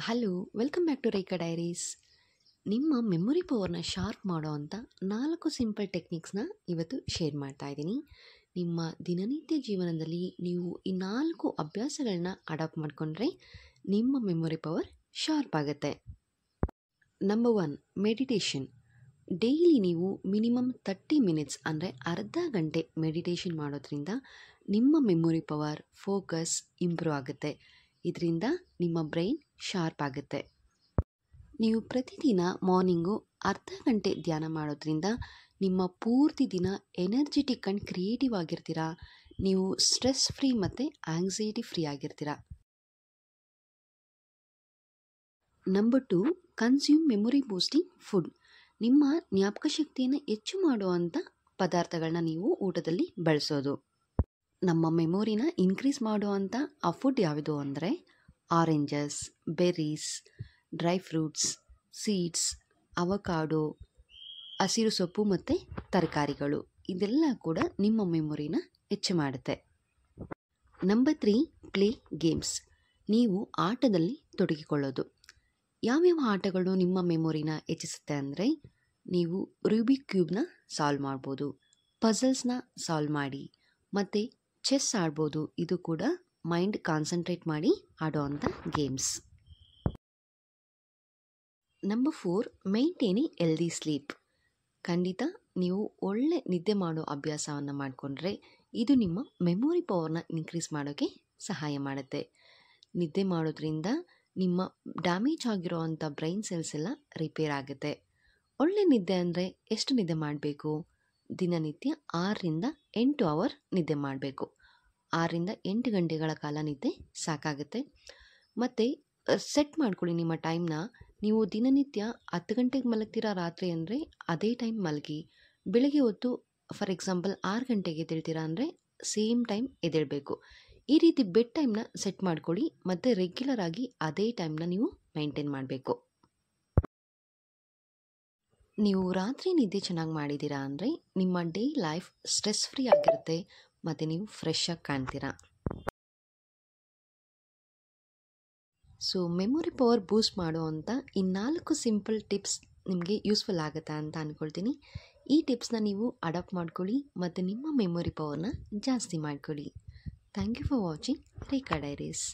Hello, welcome back to Rekha diaries. ನಿಮ್ಮ memory ಪವರ್ನ sharp ಮಾಡೋ ಅಂಥ 4 ಸಿಂಪಲ್ ಟೆಕ್ನಿಕ್ಸ್ನ ಇವತ್ತು ಶೇರ್ ಮಾಡ್ತಾ ಇದ್ದೀನಿ. ನಿಮ್ಮ ದಿನನಿತ್ಯ ಜೀವನದಲ್ಲಿ ನೀವು ಈ 4 ಅಭ್ಯಾಸಗಳನ್ನ ಅಡಾಪ್ಟ್ ಮಾಡಿಕೊಂಡ್ರೆ ನಿಮ್ಮ ಮೆಮೊರಿ ಪವರ್ ಶಾರ್ಪ್ ಆಗುತ್ತೆ. Number 1, meditation. ಡೈಲಿ ನೀವು ಮಿನಿಮಮ್ 30 ಮಿನಿಟ್ಸ್ ಅಂದರೆ ಅರ್ಧ ಗಂಟೆ ಮೆಡಿಟೇಷನ್ ಮಾಡೋದ್ರಿಂದ ನಿಮ್ಮ ಮೆಮೊರಿ ಪವರ್, ಫೋಕಸ್ ಇಂಪ್ರೂವ್ ಆಗುತ್ತೆ. ಇದರಿಂದ ನಿಮ್ಮ ಬ್ರೈನ್ ಶಾರ್ಪ್ ಆಗುತ್ತೆ. ನೀವು ಪ್ರತಿದಿನ ಮಾರ್ನಿಂಗು ಅರ್ಧ ಗಂಟೆ ಧ್ಯಾನ ಮಾಡೋದ್ರಿಂದ ನಿಮ್ಮ ಪೂರ್ತಿ ದಿನ ಎನರ್ಜೆಟಿಕ್ ಆ್ಯಂಡ್ ಕ್ರಿಯೇಟಿವ್ ಆಗಿರ್ತೀರ. ನೀವು ಸ್ಟ್ರೆಸ್ ಫ್ರೀ ಮತ್ತು ಆಂಗ್ಸೈಟಿ ಫ್ರೀ ಆಗಿರ್ತೀರ. Number 2, consume memory boosting food. ನಿಮ್ಮ ಜ್ಞಾಪಕ ಶಕ್ತಿಯನ್ನು ಹೆಚ್ಚು ಮಾಡುವಂಥ ಪದಾರ್ಥಗಳನ್ನ ನೀವು ಊಟದಲ್ಲಿ ಬಳಸೋದು. ನಮ್ಮ ಮೆಮೊರಿನ ಇನ್ಕ್ರೀಸ್ ಮಾಡುವಂಥ ಆ ಫುಡ್ ಯಾವುದು ಅಂದರೆ oranges, berries, dry fruits, seeds, avocado, ಹಸಿರು ಸೊಪ್ಪು ಮತ್ತು ತರಕಾರಿಗಳು. ಇದೆಲ್ಲ ಕೂಡ ನಿಮ್ಮ ಮೆಮೊರಿನ ಹೆಚ್ಚು ಮಾಡುತ್ತೆ. Number 3, play games. ನೀವು ಆಟದಲ್ಲಿ ತೊಡಗಿಕೊಳ್ಳೋದು. ಯಾವ್ಯಾವ ಆಟಗಳು ನಿಮ್ಮ ಮೆಮೊರಿನ ಹೆಚ್ಚಿಸುತ್ತೆ ಅಂದರೆ ನೀವು ರೂಬಿಕ್ ಕ್ಯೂಬ್ನ ಸಾಲ್ವ್ ಮಾಡ್ಬೋದು, ಪಝಲ್ಸ್ನ ಸಾಲ್ವ್ ಮಾಡಿ, ಮತ್ತು ಚೆಸ್ ಆಡ್ಬೋದು. ಇದು ಕೂಡ ಮೈಂಡ್ ಕಾನ್ಸಂಟ್ರೇಟ್ ಮಾಡಿ ಆಡೋ ಅಂಥ games. Number 4, maintaining healthy sleep. ಖಂಡಿತ ನೀವು ಒಳ್ಳೆ ನಿದ್ದೆ ಮಾಡೋ ಅಭ್ಯಾಸವನ್ನು ಮಾಡಿಕೊಂಡ್ರೆ ಇದು ನಿಮ್ಮ ಮೆಮೊರಿ ಪವರ್ನ ಇನ್ಕ್ರೀಸ್ ಮಾಡೋಕ್ಕೆ ಸಹಾಯ ಮಾಡುತ್ತೆ. ನಿದ್ದೆ ಮಾಡೋದ್ರಿಂದ ನಿಮ್ಮ ಡ್ಯಾಮೇಜ್ ಆಗಿರೋ ಅಂಥ ಬ್ರೈನ್ ಸೆಲ್ಸ್ ಎಲ್ಲ ರಿಪೇರ್ ಆಗುತ್ತೆ. ಒಳ್ಳೆ ನಿದ್ದೆ ಅಂದರೆ ಎಷ್ಟು ನಿದ್ದೆ ಮಾಡಬೇಕು? ದಿನನಿತ್ಯ 6ರಿಂದ 8 ಅವರ್ ನಿದ್ದೆ ಮಾಡಬೇಕು. 6ರಿಂದ 8 ಗಂಟೆಗಳ ಕಾಲ ನಿದ್ದೆ ಸಾಕಾಗುತ್ತೆ. ಮತ್ತು ಸೆಟ್ ಮಾಡ್ಕೊಳ್ಳಿ ನಿಮ್ಮ ಟೈಮ್ನ. ನೀವು ದಿನನಿತ್ಯ 10 ಗಂಟೆಗೆ ಮಲಗ್ತೀರಾ ರಾತ್ರಿ ಅಂದರೆ ಅದೇ ಟೈಮ್ ಮಲಗಿ. ಬೆಳಗ್ಗೆ ಹೊತ್ತು ಫಾರ್ ಎಕ್ಸಾಂಪಲ್ 6 ಗಂಟೆಗೆ ಎದ್ದೇಳ್ತೀರಾ ಅಂದರೆ ಸೇಮ್ ಟೈಮ್ ಎದ್ದೇಳಬೇಕು. ಈ ರೀತಿ ಬೆಡ್ ಟೈಮ್ನ ಸೆಟ್ ಮಾಡ್ಕೊಳ್ಳಿ ಮತ್ತು ರೆಗ್ಯುಲರ್ ಆಗಿ ಅದೇ ಟೈಮ್ನ ನೀವು ಮೈಂಟೈನ್ ಮಾಡಬೇಕು. ನೀವು ರಾತ್ರಿ ನಿದ್ದೆ ಚೆನ್ನಾಗಿ ಮಾಡಿದ್ದೀರಾ ಅಂದರೆ ನಿಮ್ಮ ಡೇ ಲೈಫ್ ಸ್ಟ್ರೆಸ್ ಫ್ರೀ ಆಗಿರುತ್ತೆ ಮತ್ತು ನೀವು ಫ್ರೆಶ್ ಆಗಿ ಕಾಣ್ತೀರಾ. ಸೊ ಮೆಮೊರಿ ಪವರ್ ಬೂಸ್ಟ್ ಮಾಡುವಂಥ ಈ 4 ಸಿಂಪಲ್ ಟಿಪ್ಸ್ ನಿಮಗೆ ಯೂಸ್ಫುಲ್ ಆಗುತ್ತೆ ಅಂತ ಅಂದ್ಕೊಳ್ತೀನಿ. ಈ ಟಿಪ್ಸ್ನ ನೀವು ಅಡಾಪ್ಟ್ ಮಾಡ್ಕೊಳ್ಳಿ ಮತ್ತು ನಿಮ್ಮ ಮೆಮೊರಿ ಪವರ್ನ ಜಾಸ್ತಿ ಮಾಡ್ಕೊಳ್ಳಿ. Thank you for watching Rekha diaries.